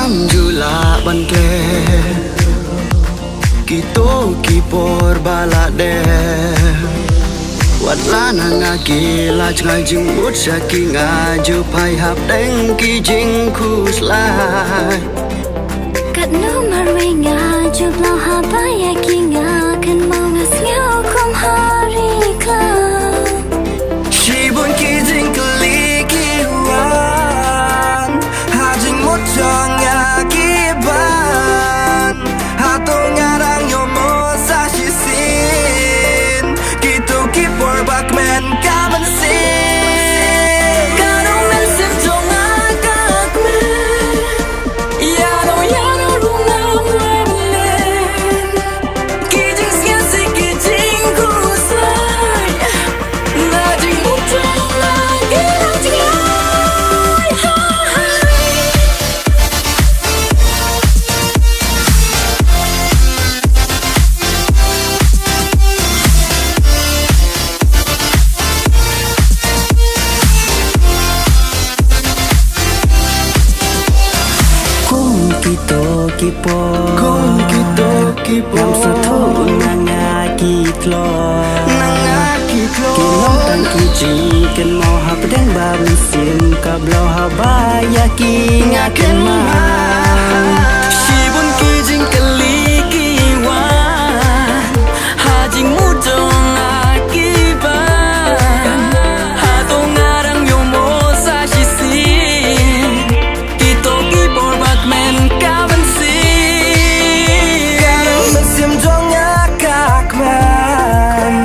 Nam jula bantle Kito kipor balade Wat lana ngaki lach ngai jing ut saki ngaju pai hap deng ki jing kus lai Kat no marwe ngaju blau hapa ya ki ngakan mau ngas ngau kum hari klau Shibun ki jing kli ki wan Ha jing mut jong ya ki ban Ha to ngarang yo mo sa shi sin Kito kipor bak men kaman sin Kano men sim jong agak men Yano yano rungam lemlen Ki jing sian si ki jing kusai Na jing mutong lagi lang jing ay hai Kung kito kipo Nam sa tho nanga kitlo Kinom tan kiji ken mo hap deng babin sim kablo habaya ki ngaken ma Shibun ki jing kali ki wan ha jing mutong akiban Ha to ngarang yo mo sa shi sin Kito kipor bak men kaban sin Kano mesim jong ya kakman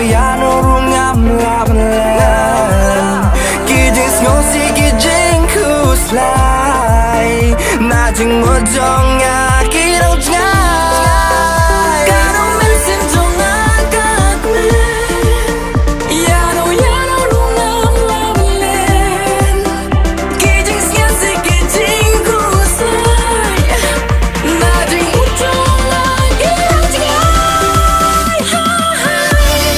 Yano rungam lablan Ki jing ngosi ki jing kuslai Na jing mo jong ya ki rong jngai Kano men sim jong agak men Yano yano rungam lemlen Ki jing sian si ki jing kusai Na jing mutong lagi lang jing ay hai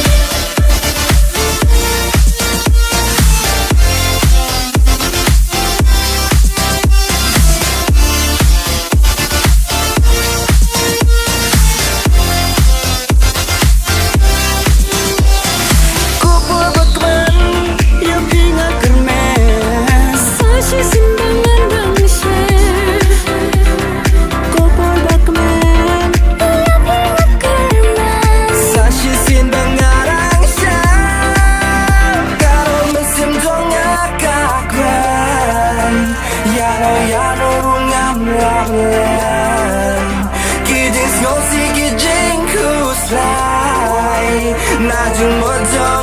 Kupur bakman ya pinga kermes Sashi simbangan bangsa Kopor bakmen Lap ingat kermas Sa shi sin bengarang syam Karo mesim jong ya kakman Yano rungam lablan Ki jing ngosi ki jing kuslai Na jing mo jong